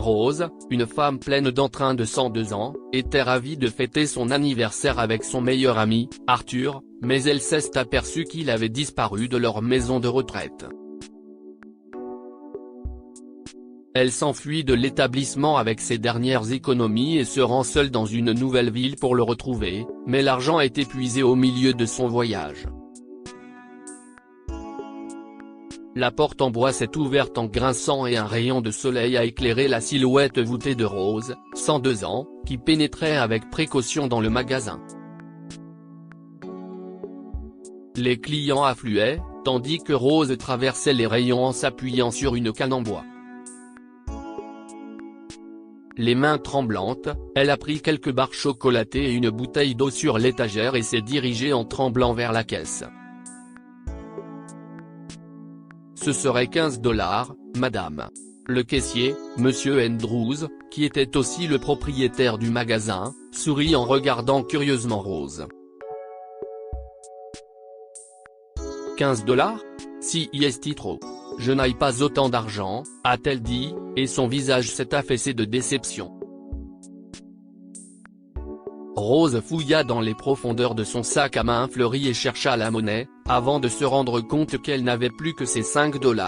Rose, une femme pleine d'entrain de 102 ans, était ravie de fêter son anniversaire avec son meilleur ami, Arthur, mais elle s'est aperçue qu'il avait disparu de leur maison de retraite. Elle s'enfuit de l'établissement avec ses dernières économies et se rend seule dans une nouvelle ville pour le retrouver, mais l'argent est épuisé au milieu de son voyage. La porte en bois s'est ouverte en grinçant et un rayon de soleil a éclairé la silhouette voûtée de Rose, 102 ans, qui pénétrait avec précaution dans le magasin. Les clients affluaient, tandis que Rose traversait les rayons en s'appuyant sur une canne en bois. Les mains tremblantes, elle a pris quelques barres chocolatées et une bouteille d'eau sur l'étagère et s'est dirigée en tremblant vers la caisse. Ce serait 15 $, madame. Le caissier, Monsieur Andrews, qui était aussi le propriétaire du magasin, sourit en regardant curieusement Rose. 15 $? Si est trop. Je n'aille pas autant d'argent, a-t-elle dit, et son visage s'est affaissé de déception. Rose fouilla dans les profondeurs de son sac à main fleuri et chercha la monnaie, avant de se rendre compte qu'elle n'avait plus que ses 5 $.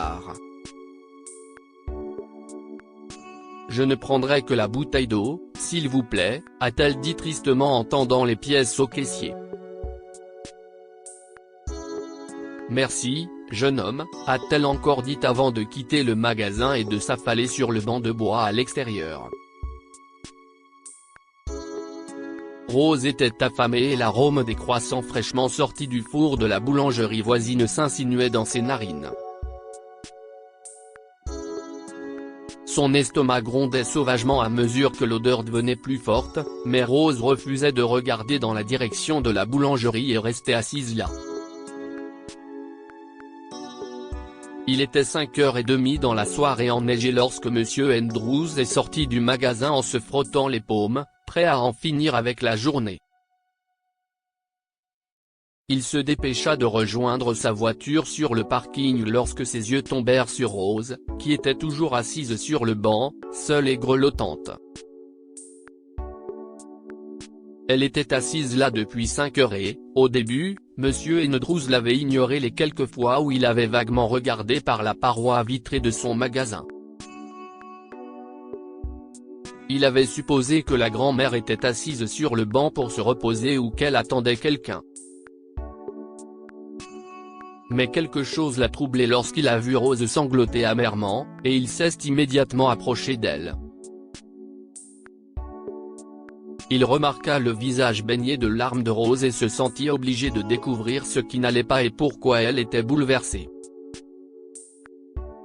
Je ne prendrai que la bouteille d'eau, s'il vous plaît, a-t-elle dit tristement en tendant les pièces au caissier. Merci, jeune homme, a-t-elle encore dit avant de quitter le magasin et de s'affaler sur le banc de bois à l'extérieur. Rose était affamée et l'arôme des croissants fraîchement sortis du four de la boulangerie voisine s'insinuait dans ses narines. Son estomac grondait sauvagement à mesure que l'odeur devenait plus forte, mais Rose refusait de regarder dans la direction de la boulangerie et restait assise là. Il était 5h30 dans la soirée enneigée lorsque Monsieur Andrews est sorti du magasin en se frottant les paumes, prêt à en finir avec la journée. Il se dépêcha de rejoindre sa voiture sur le parking lorsque ses yeux tombèrent sur Rose, qui était toujours assise sur le banc, seule et grelottante. Elle était assise là depuis 5 heures et, au début, Monsieur Andrews l'avait ignorée les quelques fois où il avait vaguement regardé par la paroi vitrée de son magasin. Il avait supposé que la grand-mère était assise sur le banc pour se reposer ou qu'elle attendait quelqu'un. Mais quelque chose l'a troublé lorsqu'il a vu Rose sangloter amèrement, et il s'est immédiatement approché d'elle. Il remarqua le visage baigné de larmes de Rose et se sentit obligé de découvrir ce qui n'allait pas et pourquoi elle était bouleversée.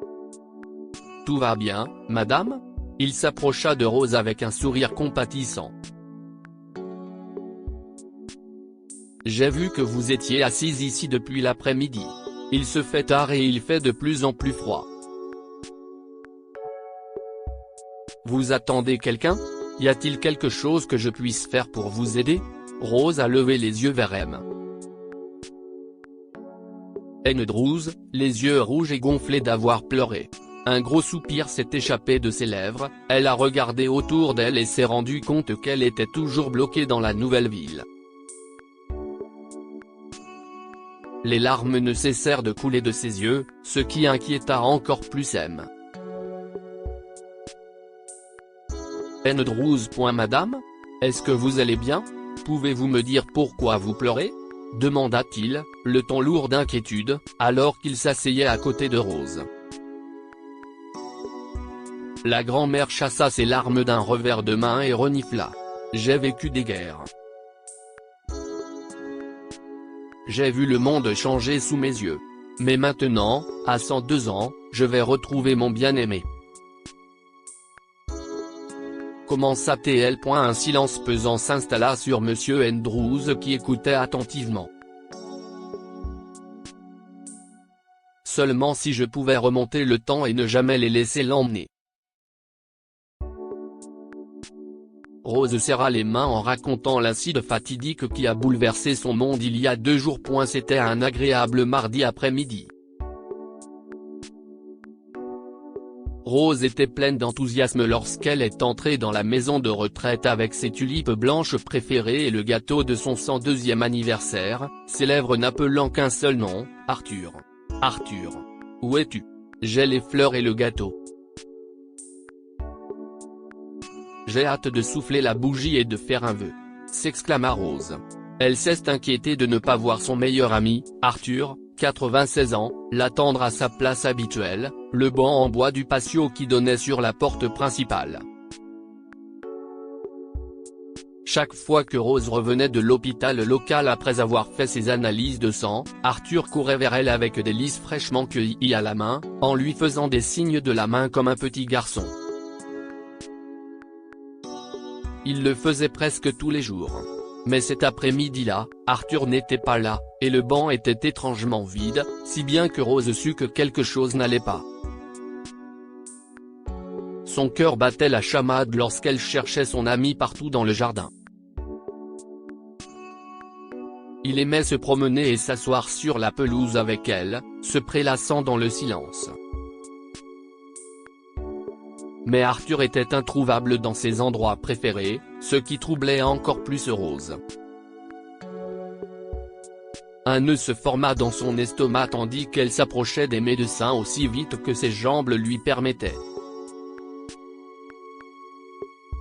« Tout va bien, madame ?» Il s'approcha de Rose avec un sourire compatissant. « J'ai vu que vous étiez assise ici depuis l'après-midi. Il se fait tard et il fait de plus en plus froid. Vous attendez quelqu'un ? Y a-t-il quelque chose que je puisse faire pour vous aider ?» Rose a levé les yeux vers elle. Andrews, les yeux rouges et gonflés d'avoir pleuré. Un gros soupir s'est échappé de ses lèvres, elle a regardé autour d'elle et s'est rendue compte qu'elle était toujours bloquée dans la nouvelle ville. Les larmes ne cessèrent de couler de ses yeux, ce qui inquiéta encore plus M. Andrews. Madame ? Est-ce que vous allez bien ? Pouvez-vous me dire pourquoi vous pleurez ? Demanda-t-il, le ton lourd d'inquiétude, alors qu'il s'asseyait à côté de Rose. La grand-mère chassa ses larmes d'un revers de main et renifla. « J'ai vécu des guerres. J'ai vu le monde changer sous mes yeux. Mais maintenant, à 102 ans, je vais retrouver mon bien-aimé. » Commença-t-elle. Un silence pesant s'installa sur Monsieur Andrews qui écoutait attentivement. « Seulement si je pouvais remonter le temps et ne jamais les laisser l'emmener. » Rose serra les mains en racontant l'incident fatidique qui a bouleversé son monde il y a 2 jours. C'était un agréable mardi après-midi. Rose était pleine d'enthousiasme lorsqu'elle est entrée dans la maison de retraite avec ses tulipes blanches préférées et le gâteau de son 102e anniversaire, ses lèvres n'appelant qu'un seul nom, Arthur. Arthur. Où es-tu? J'ai les fleurs et le gâteau. J'ai hâte de souffler la bougie et de faire un vœu, s'exclama Rose. Elle s'est inquiétée de ne pas voir son meilleur ami, Arthur, 96 ans, l'attendre à sa place habituelle, le banc en bois du patio qui donnait sur la porte principale. Chaque fois que Rose revenait de l'hôpital local après avoir fait ses analyses de sang, Arthur courait vers elle avec des lys fraîchement cueillis à la main, en lui faisant des signes de la main comme un petit garçon. Il le faisait presque tous les jours. Mais cet après-midi-là, Arthur n'était pas là, et le banc était étrangement vide, si bien que Rose sut que quelque chose n'allait pas. Son cœur battait la chamade lorsqu'elle cherchait son ami partout dans le jardin. Il aimait se promener et s'asseoir sur la pelouse avec elle, se prélassant dans le silence. Mais Arthur était introuvable dans ses endroits préférés, ce qui troublait encore plus Rose. Un nœud se forma dans son estomac tandis qu'elle s'approchait des médecins aussi vite que ses jambes lui permettaient.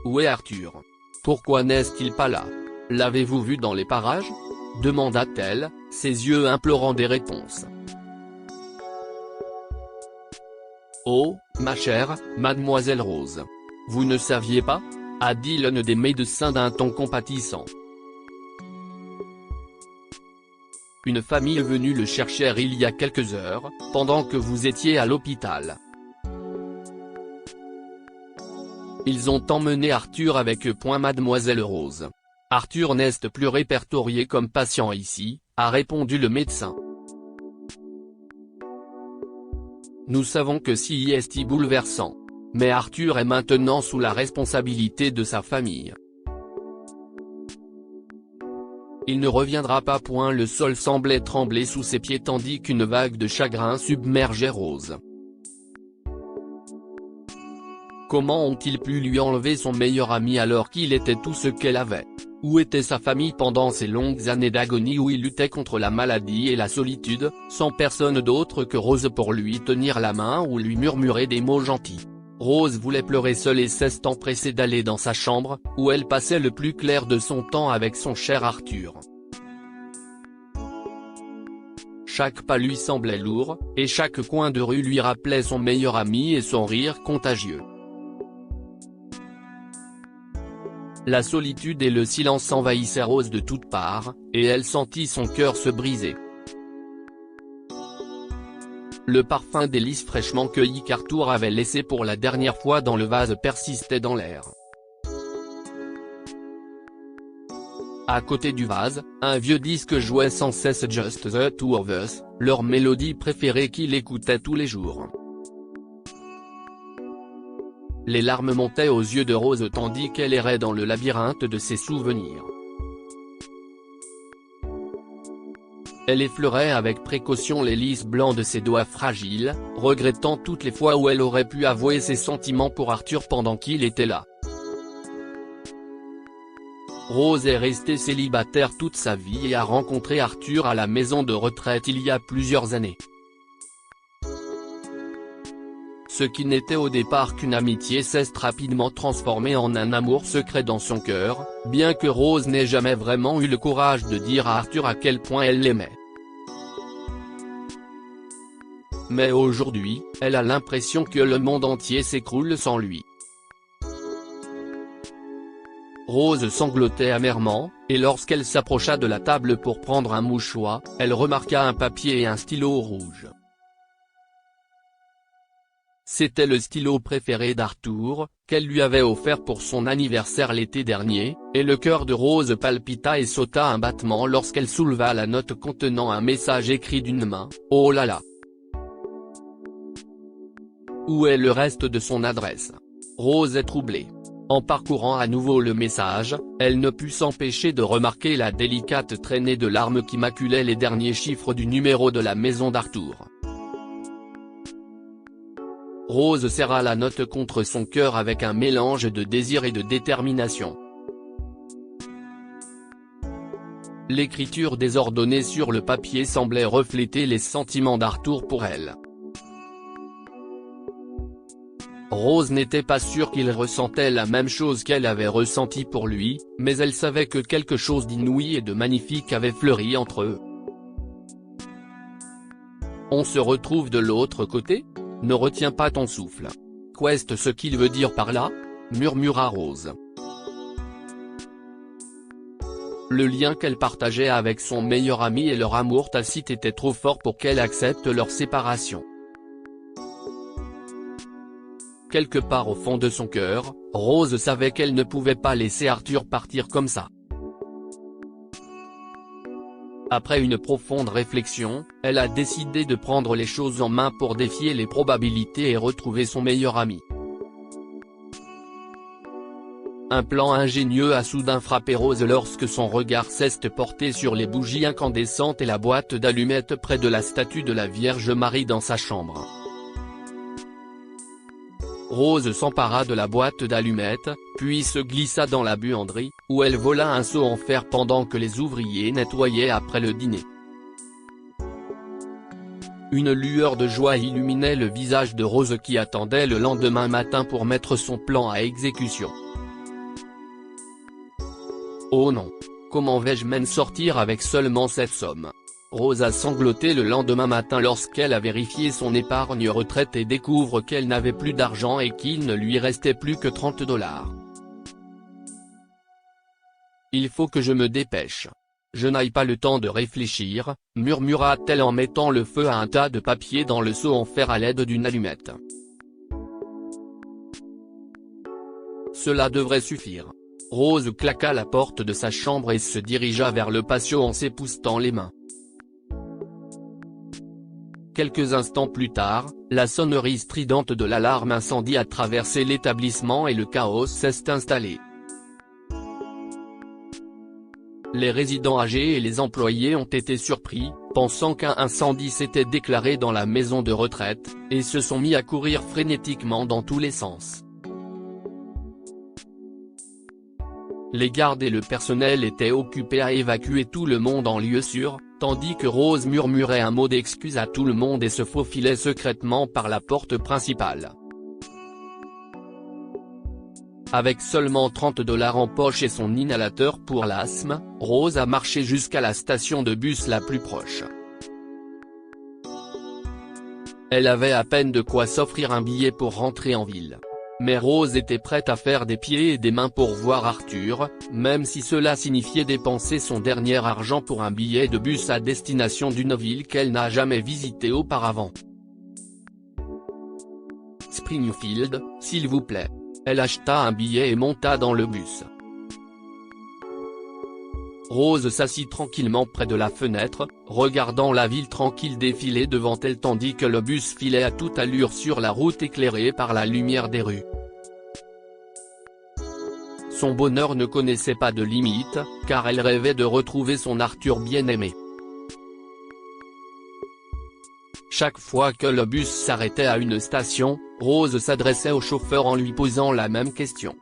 Où est Arthur? Pourquoi n'est-il pas là? L'avez-vous vu dans les parages? Demanda-t-elle, ses yeux implorant des réponses. Oh, ma chère, mademoiselle Rose. Vous ne saviez pas? A dit l'un des médecins d'un ton compatissant. Une famille est venue le chercher il y a quelques heures, pendant que vous étiez à l'hôpital. Ils ont emmené Arthur avec eux. Mademoiselle Rose. Arthur n'est plus répertorié comme patient ici, a répondu le médecin. Nous savons que c'est bouleversant. Mais Arthur est maintenant sous la responsabilité de sa famille. Il ne reviendra pas. Le sol semblait trembler sous ses pieds tandis qu'une vague de chagrin submergeait Rose. Comment ont-ils pu lui enlever son meilleur ami alors qu'il était tout ce qu'elle avait? Où était sa famille pendant ces longues années d'agonie où il luttait contre la maladie et la solitude, sans personne d'autre que Rose pour lui tenir la main ou lui murmurer des mots gentils? Rose voulait pleurer seule et s'est empressée d'aller dans sa chambre, où elle passait le plus clair de son temps avec son cher Arthur. Chaque pas lui semblait lourd, et chaque coin de rue lui rappelait son meilleur ami et son rire contagieux. La solitude et le silence envahissaient Rose de toutes parts, et elle sentit son cœur se briser. Le parfum des lys fraîchement cueillis qu'Arthur avait laissé pour la dernière fois dans le vase persistait dans l'air. À côté du vase, un vieux disque jouait sans cesse Just the Two of Us, leur mélodie préférée qu'il écoutait tous les jours. Les larmes montaient aux yeux de Rose tandis qu'elle errait dans le labyrinthe de ses souvenirs. Elle effleurait avec précaution les lys blancs de ses doigts fragiles, regrettant toutes les fois où elle aurait pu avouer ses sentiments pour Arthur pendant qu'il était là. Rose est restée célibataire toute sa vie et a rencontré Arthur à la maison de retraite il y a plusieurs années. Ce qui n'était au départ qu'une amitié s'est rapidement transformé en un amour secret dans son cœur, bien que Rose n'ait jamais vraiment eu le courage de dire à Arthur à quel point elle l'aimait. Mais aujourd'hui, elle a l'impression que le monde entier s'écroule sans lui. Rose sanglotait amèrement, et lorsqu'elle s'approcha de la table pour prendre un mouchoir, elle remarqua un papier et un stylo rouge. C'était le stylo préféré d'Arthur, qu'elle lui avait offert pour son anniversaire l'été dernier, et le cœur de Rose palpita et sauta un battement lorsqu'elle souleva la note contenant un message écrit d'une main. Oh là là! Où est le reste de son adresse? Rose est troublée. En parcourant à nouveau le message, elle ne put s'empêcher de remarquer la délicate traînée de larmes qui maculait les derniers chiffres du numéro de la maison d'Arthur. Rose serra la note contre son cœur avec un mélange de désir et de détermination. L'écriture désordonnée sur le papier semblait refléter les sentiments d'Arthur pour elle. Rose n'était pas sûre qu'il ressentait la même chose qu'elle avait ressenti pour lui, mais elle savait que quelque chose d'inouï et de magnifique avait fleuri entre eux. On se retrouve de l'autre côté ? Ne retiens pas ton souffle. Qu'est-ce ce qu'il veut dire par là ? Murmura Rose. Le lien qu'elle partageait avec son meilleur ami et leur amour tacite était trop fort pour qu'elle accepte leur séparation. Quelque part au fond de son cœur, Rose savait qu'elle ne pouvait pas laisser Arthur partir comme ça. Après une profonde réflexion, elle a décidé de prendre les choses en main pour défier les probabilités et retrouver son meilleur ami. Un plan ingénieux a soudain frappé Rose lorsque son regard s'est porté sur les bougies incandescentes et la boîte d'allumettes près de la statue de la Vierge Marie dans sa chambre. Rose s'empara de la boîte d'allumettes, puis se glissa dans la buanderie, où elle vola un seau en fer pendant que les ouvriers nettoyaient après le dîner. Une lueur de joie illuminait le visage de Rose qui attendait le lendemain matin pour mettre son plan à exécution. Oh non! Comment vais-je m'en sortir avec seulement cette somme? Rose a sangloté le lendemain matin lorsqu'elle a vérifié son épargne retraite et découvre qu'elle n'avait plus d'argent et qu'il ne lui restait plus que $30. Il faut que je me dépêche. Je n'aille pas le temps de réfléchir, murmura-t-elle en mettant le feu à un tas de papier dans le seau en fer à l'aide d'une allumette. Cela devrait suffire. Rose claqua la porte de sa chambre et se dirigea vers le patio en s'époussetant les mains. Quelques instants plus tard, la sonnerie stridente de l'alarme incendie a traversé l'établissement et le chaos s'est installé. Les résidents âgés et les employés ont été surpris, pensant qu'un incendie s'était déclaré dans la maison de retraite, et se sont mis à courir frénétiquement dans tous les sens. Les gardes et le personnel étaient occupés à évacuer tout le monde en lieu sûr, tandis que Rose murmurait un mot d'excuse à tout le monde et se faufilait secrètement par la porte principale. Avec seulement $30 en poche et son inhalateur pour l'asthme, Rose a marché jusqu'à la station de bus la plus proche. Elle avait à peine de quoi s'offrir un billet pour rentrer en ville. Mais Rose était prête à faire des pieds et des mains pour voir Arthur, même si cela signifiait dépenser son dernier argent pour un billet de bus à destination d'une ville qu'elle n'a jamais visitée auparavant. Springfield, s'il vous plaît. Elle acheta un billet et monta dans le bus. Rose s'assit tranquillement près de la fenêtre, regardant la ville tranquille défiler devant elle tandis que le bus filait à toute allure sur la route éclairée par la lumière des rues. Son bonheur ne connaissait pas de limite, car elle rêvait de retrouver son Arthur bien-aimé. Chaque fois que le bus s'arrêtait à une station, Rose s'adressait au chauffeur en lui posant la même question.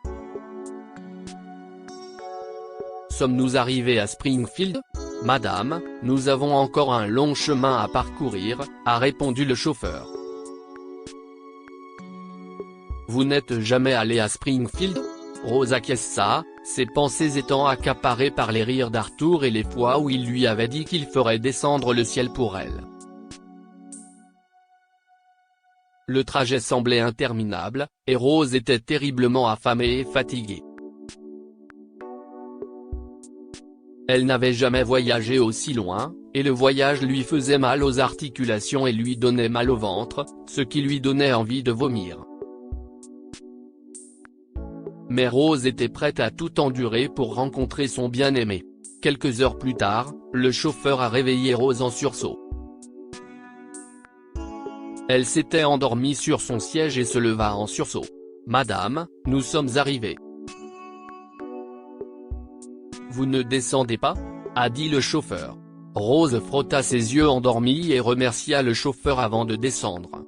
Sommes-nous arrivés à Springfield? Madame, nous avons encore un long chemin à parcourir, a répondu le chauffeur. Vous n'êtes jamais allé à Springfield? Rose acquiesça, ses pensées étant accaparées par les rires d'Arthur et les fois où il lui avait dit qu'il ferait descendre le ciel pour elle. Le trajet semblait interminable, et Rose était terriblement affamée et fatiguée. Elle n'avait jamais voyagé aussi loin, et le voyage lui faisait mal aux articulations et lui donnait mal au ventre, ce qui lui donnait envie de vomir. Mais Rose était prête à tout endurer pour rencontrer son bien-aimé. Quelques heures plus tard, le chauffeur a réveillé Rose en sursaut. Elle s'était endormie sur son siège et se leva en sursaut. « Madame, nous sommes arrivés. » « Vous ne descendez pas ?» a dit le chauffeur. Rose frotta ses yeux endormis et remercia le chauffeur avant de descendre.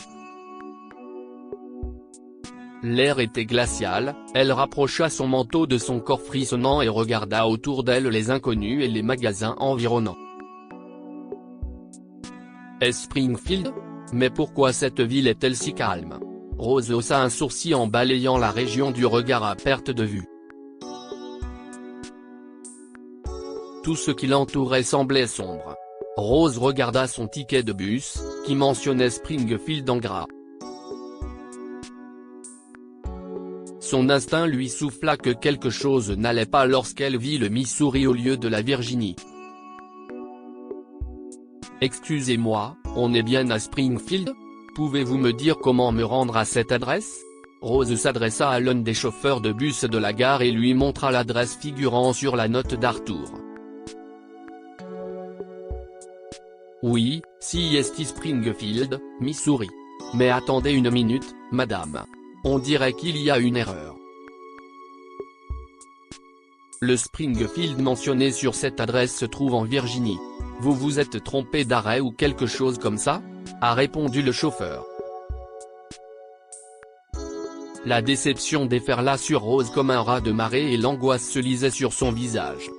L'air était glacial, elle rapprocha son manteau de son corps frissonnant et regarda autour d'elle les inconnus et les magasins environnants. Est-ce Springfield? Mais pourquoi cette ville est-elle si calme? Rose haussa un sourcil en balayant la région du regard à perte de vue. Tout ce qui l'entourait semblait sombre. Rose regarda son ticket de bus, qui mentionnait Springfield en gras. Son instinct lui souffla que quelque chose n'allait pas lorsqu'elle vit le Missouri au lieu de la Virginie. « Excusez-moi, on est bien à Springfield? Pouvez-vous me dire comment me rendre à cette adresse ?» Rose s'adressa à l'un des chauffeurs de bus de la gare et lui montra l'adresse figurant sur la note d'Arthur. « Oui, CIST Springfield, Missouri. Mais attendez une minute, madame. On dirait qu'il y a une erreur. Le Springfield mentionné sur cette adresse se trouve en Virginie. Vous vous êtes trompé d'arrêt ou quelque chose comme ça ?» a répondu le chauffeur. La déception déferla sur Rose comme un raz de marée et l'angoisse se lisait sur son visage.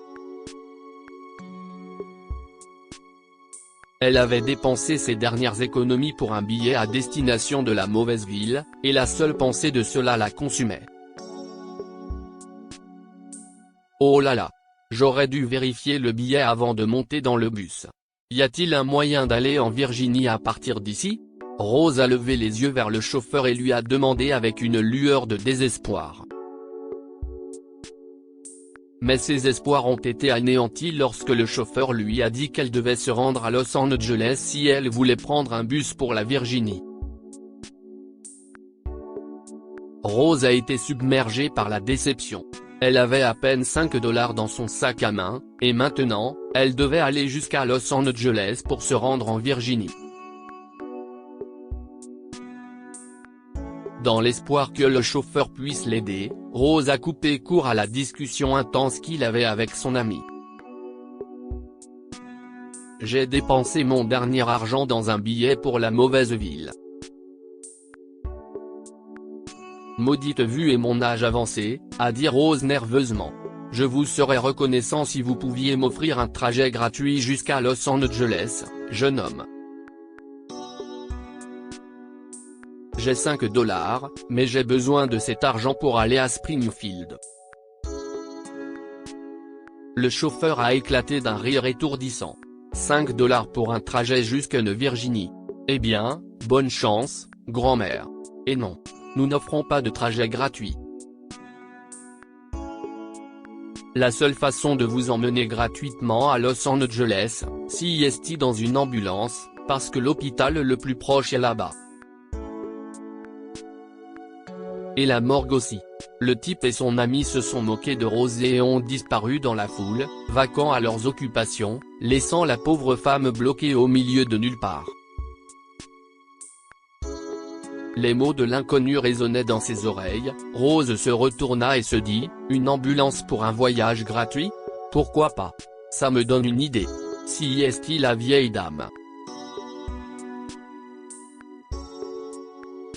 Elle avait dépensé ses dernières économies pour un billet à destination de la mauvaise ville, et la seule pensée de cela la consumait. Oh là là! J'aurais dû vérifier le billet avant de monter dans le bus. Y a-t-il un moyen d'aller en Virginie à partir d'ici? Rose a levé les yeux vers le chauffeur et lui a demandé avec une lueur de désespoir. Mais ses espoirs ont été anéantis lorsque le chauffeur lui a dit qu'elle devait se rendre à Los Angeles si elle voulait prendre un bus pour la Virginie. Rose a été submergée par la déception. Elle avait à peine 5 $ dans son sac à main, et maintenant, elle devait aller jusqu'à Los Angeles pour se rendre en Virginie. Dans l'espoir que le chauffeur puisse l'aider, Rose a coupé court à la discussion intense qu'il avait avec son ami. « J'ai dépensé mon dernier argent dans un billet pour la mauvaise ville. Maudite vue et mon âge avancé, » a dit Rose nerveusement. « Je vous serais reconnaissant si vous pouviez m'offrir un trajet gratuit jusqu'à Los Angeles, jeune homme. J'ai 5 $, mais j'ai besoin de cet argent pour aller à Springfield. » Le chauffeur a éclaté d'un rire étourdissant. 5 $ pour un trajet jusqu'en Virginie. Eh bien, bonne chance, grand-mère. Et non. Nous n'offrons pas de trajet gratuit. La seule façon de vous emmener gratuitement à Los Angeles, CIST dans une ambulance, parce que l'hôpital le plus proche est là-bas. Et la morgue aussi. Le type et son ami se sont moqués de Rose et ont disparu dans la foule, vaquant à leurs occupations, laissant la pauvre femme bloquée au milieu de nulle part. Les mots de l'inconnu résonnaient dans ses oreilles. Rose se retourna et se dit, « Une ambulance pour un voyage gratuit? Pourquoi pas? Ça me donne une idée. » CIST la vieille dame.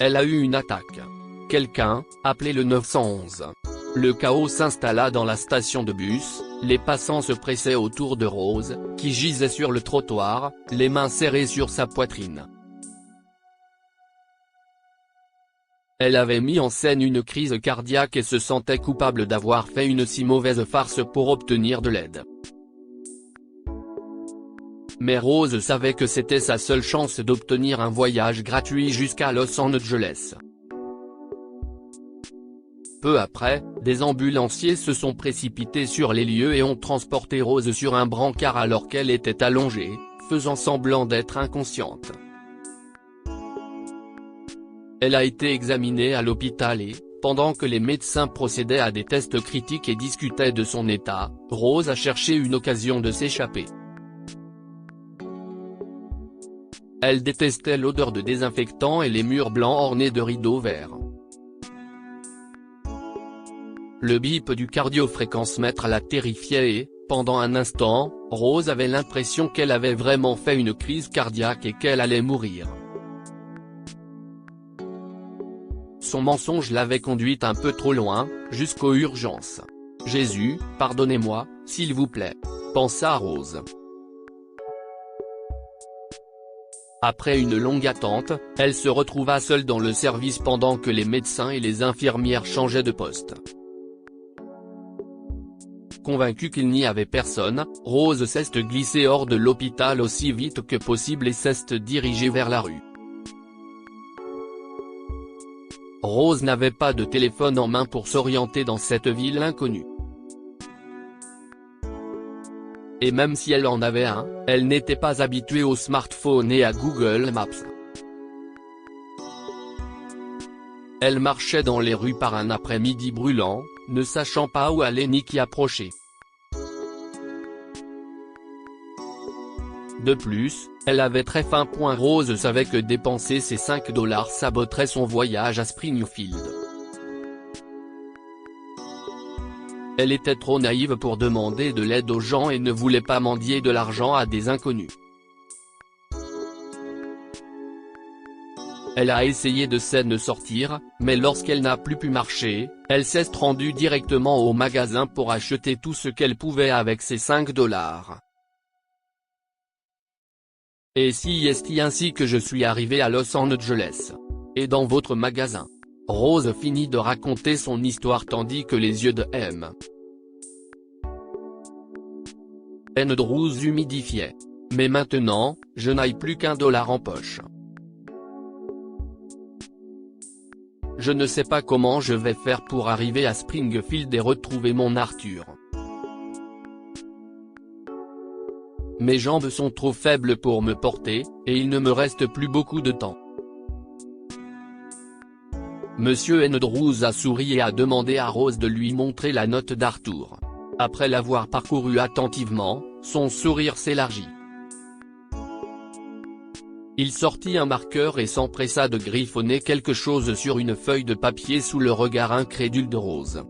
Elle a eu une attaque. Quelqu'un, appelez le 911. Le chaos s'installa dans la station de bus, les passants se pressaient autour de Rose, qui gisait sur le trottoir, les mains serrées sur sa poitrine. Elle avait mis en scène une crise cardiaque et se sentait coupable d'avoir fait une si mauvaise farce pour obtenir de l'aide. Mais Rose savait que c'était sa seule chance d'obtenir un voyage gratuit jusqu'à Los Angeles. Peu après, des ambulanciers se sont précipités sur les lieux et ont transporté Rose sur un brancard alors qu'elle était allongée, faisant semblant d'être inconsciente. Elle a été examinée à l'hôpital et, pendant que les médecins procédaient à des tests critiques et discutaient de son état, Rose a cherché une occasion de s'échapper. Elle détestait l'odeur de désinfectant et les murs blancs ornés de rideaux verts. Le bip du cardiofréquencemètre la terrifiait et, pendant un instant, Rose avait l'impression qu'elle avait vraiment fait une crise cardiaque et qu'elle allait mourir. Son mensonge l'avait conduite un peu trop loin, jusqu'aux urgences. « Jésus, pardonnez-moi, s'il vous plaît », pensa Rose. Après une longue attente, elle se retrouva seule dans le service pendant que les médecins et les infirmières changeaient de poste. Convaincue qu'il n'y avait personne, Rose s'est glissée hors de l'hôpital aussi vite que possible et s'est dirigée vers la rue. Rose n'avait pas de téléphone en main pour s'orienter dans cette ville inconnue. Et même si elle en avait un, elle n'était pas habituée au smartphone et à Google Maps. Elle marchait dans les rues par un après-midi brûlant, ne sachant pas où aller ni qui approcher. De plus, elle avait très faim. Rose savait que dépenser ses $5 saboterait son voyage à Springfield. Elle était trop naïve pour demander de l'aide aux gens et ne voulait pas mendier de l'argent à des inconnus. Elle a essayé de s'en sortir, mais lorsqu'elle n'a plus pu marcher, elle s'est rendue directement au magasin pour acheter tout ce qu'elle pouvait avec ses $5. Et si est ainsi que je suis arrivée à Los Angeles. Et dans votre magasin. Rose finit de raconter son histoire tandis que les yeux de M. Andrews humidifiaient. Mais maintenant, je n'ai plus $1 en poche. Je ne sais pas comment je vais faire pour arriver à Springfield et retrouver mon Arthur. Mes jambes sont trop faibles pour me porter, et il ne me reste plus beaucoup de temps. Monsieur Andrews a souri et a demandé à Rose de lui montrer la note d'Arthur. Après l'avoir parcourue attentivement, son sourire s'élargit. Il sortit un marqueur et s'empressa de griffonner quelque chose sur une feuille de papier sous le regard incrédule de Rose.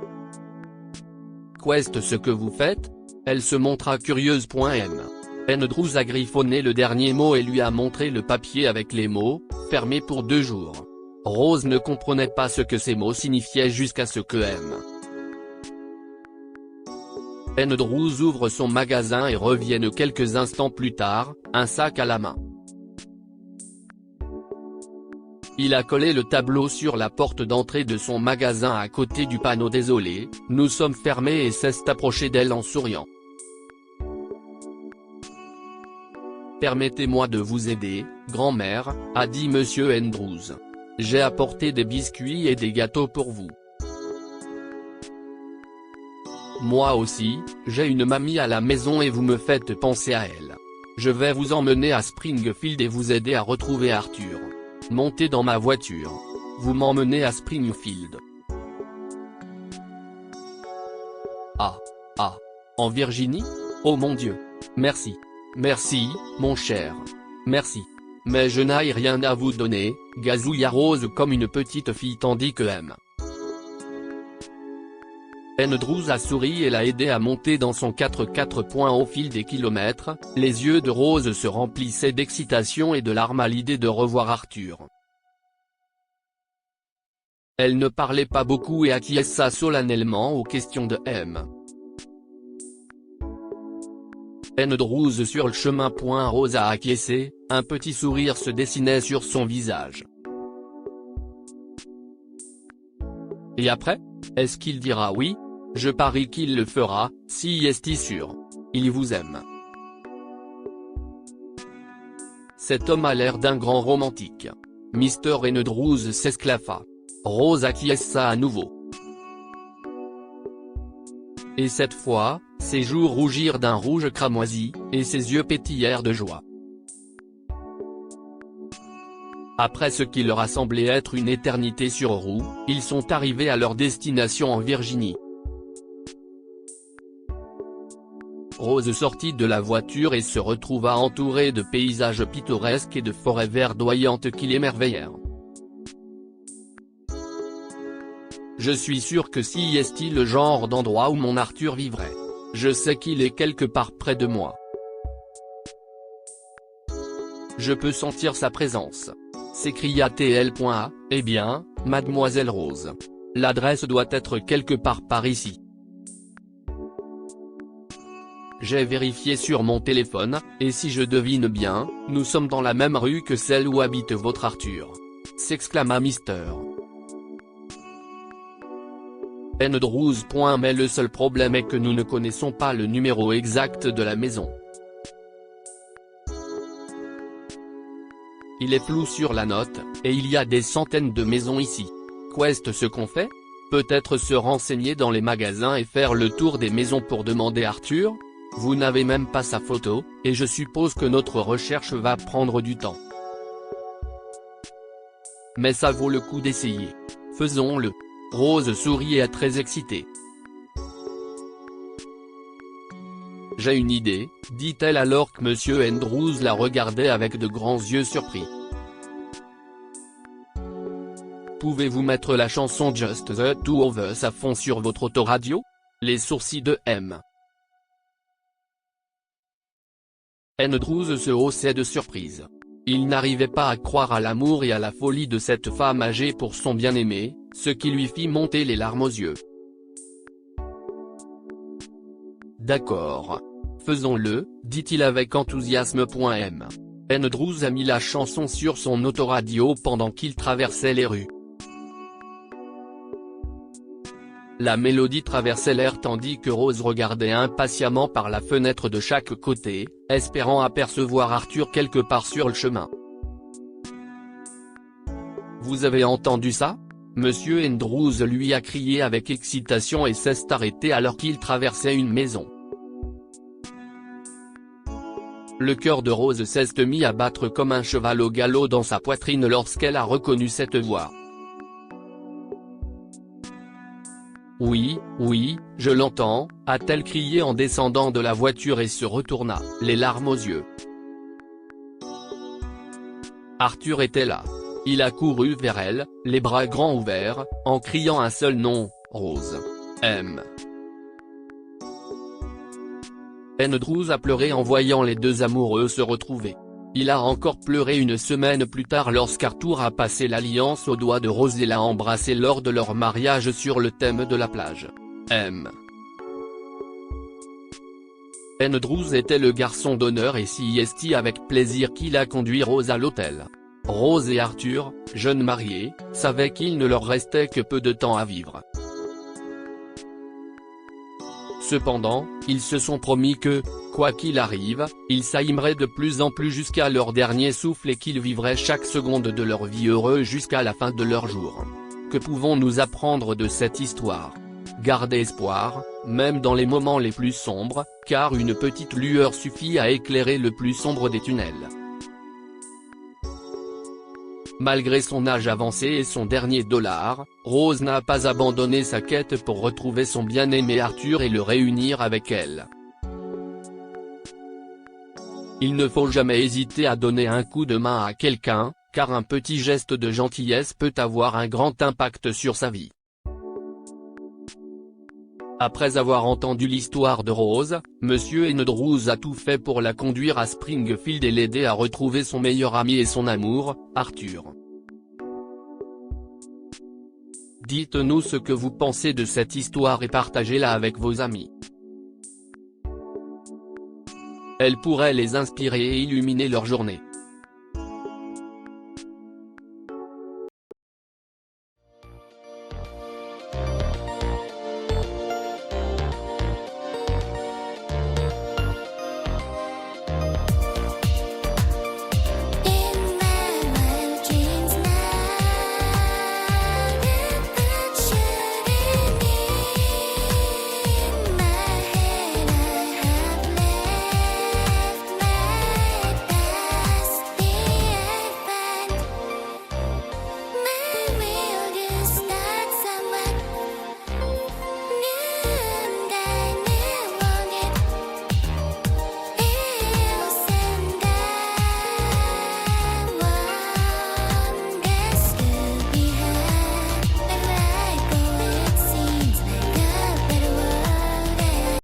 « Qu'est-ce ce que vous faites ?» Elle se montra curieuse. M. Andrews a griffonné le dernier mot et lui a montré le papier avec les mots « fermé pour 2 jours ». Rose ne comprenait pas ce que ces mots signifiaient jusqu'à ce que M. Andrews ouvre son magasin et revienne quelques instants plus tard, un sac à la main. Il a collé le tableau sur la porte d'entrée de son magasin à côté du panneau « Désolé, nous sommes fermés » et s'est approché d'elle en souriant. « Permettez-moi de vous aider, grand-mère » a dit Monsieur Andrews. « J'ai apporté des biscuits et des gâteaux pour vous. » Moi aussi, j'ai une mamie à la maison et vous me faites penser à elle. Je vais vous emmener à Springfield et vous aider à retrouver Arthur. Montez dans ma voiture. Vous m'emmenez à Springfield. Ah. En Virginie? Oh mon Dieu. Merci. Merci, mon cher. Merci. Mais je n'ai rien à vous donner, gazouilla Rose comme une petite fille tandis que M. Andrews a souri et l'a aidé à monter dans son 4x4. Au fil des kilomètres, les yeux de Rose se remplissaient d'excitation et de larmes à l'idée de revoir Arthur. Elle ne parlait pas beaucoup et acquiesça solennellement aux questions de M. Andrews sur le chemin. Rose a acquiescé, un petit sourire se dessinait sur son visage. Et après? Est-ce qu'il dira oui? Je parie qu'il le fera, si est sûr. Il vous aime. Cet homme a l'air d'un grand romantique. Mr. Andrews s'esclaffa. Rose acquiesça à nouveau. Et cette fois, ses joues rougirent d'un rouge cramoisi, et ses yeux pétillèrent de joie. Après ce qui leur a semblé être une éternité sur roue, ils sont arrivés à leur destination en Virginie. Rose sortit de la voiture et se retrouva entourée de paysages pittoresques et de forêts verdoyantes qui l'émerveillèrent. Je suis sûr que si est le genre d'endroit où mon Arthur vivrait. Je sais qu'il est quelque part près de moi. Je peux sentir sa présence. s'écria TL.A, eh bien, mademoiselle Rose. L'adresse doit être quelque part par ici. J'ai vérifié sur mon téléphone, et si je devine bien, nous sommes dans la même rue que celle où habite votre Arthur. S'exclama Mister Andrews. Mais le seul problème est que nous ne connaissons pas le numéro exact de la maison. Il est flou sur la note, et il y a des centaines de maisons ici. Qu'est-ce ce qu'on fait? Peut-être se renseigner dans les magasins et faire le tour des maisons pour demander Arthur? Vous n'avez même pas sa photo, et je suppose que notre recherche va prendre du temps. Mais ça vaut le coup d'essayer. Faisons-le. Rose sourit et est très excitée. J'ai une idée, dit-elle alors que Monsieur Andrews la regardait avec de grands yeux surpris. Pouvez-vous mettre la chanson Just the Two of Us à fond sur votre autoradio? Les sourcils de M. Andrews se haussait de surprise. Il n'arrivait pas à croire à l'amour et à la folie de cette femme âgée pour son bien-aimé, ce qui lui fit monter les larmes aux yeux. D'accord. Faisons-le, dit-il avec enthousiasme. M. Andrews a mis la chanson sur son autoradio pendant qu'il traversait les rues. La mélodie traversait l'air tandis que Rose regardait impatiemment par la fenêtre de chaque côté, espérant apercevoir Arthur quelque part sur le chemin. Vous avez entendu ça? Monsieur Andrews lui a crié avec excitation et s'est arrêté alors qu'il traversait une maison. Le cœur de Rose s'est mis à battre comme un cheval au galop dans sa poitrine lorsqu'elle a reconnu cette voix. Oui, oui, je l'entends, a-t-elle crié en descendant de la voiture et se retourna, les larmes aux yeux. Arthur était là. Il a couru vers elle, les bras grands ouverts, en criant un seul nom, Rose. M. Andrews a pleuré en voyant les deux amoureux se retrouver. Il a encore pleuré une semaine plus tard lorsqu'Arthur a passé l'alliance au doigt de Rose et l'a embrassée lors de leur mariage sur le thème de la plage. M. Andrews était le garçon d'honneur et si est avec plaisir qu'il a conduit Rose à l'hôtel. Rose et Arthur, jeunes mariés, savaient qu'il ne leur restait que peu de temps à vivre. Cependant, ils se sont promis que, quoi qu'il arrive, ils s'aimeraient de plus en plus jusqu'à leur dernier souffle et qu'ils vivraient chaque seconde de leur vie heureux jusqu'à la fin de leur jour. Que pouvons-nous apprendre de cette histoire? Gardez espoir, même dans les moments les plus sombres, car une petite lueur suffit à éclairer le plus sombre des tunnels. Malgré son âge avancé et son dernier dollar, Rose n'a pas abandonné sa quête pour retrouver son bien-aimé Arthur et le réunir avec elle. Il ne faut jamais hésiter à donner un coup de main à quelqu'un, car un petit geste de gentillesse peut avoir un grand impact sur sa vie. Après avoir entendu l'histoire de Rose, Monsieur Andrews a tout fait pour la conduire à Springfield et l'aider à retrouver son meilleur ami et son amour, Arthur. Dites-nous ce que vous pensez de cette histoire et partagez-la avec vos amis. Elle pourrait les inspirer et illuminer leur journée.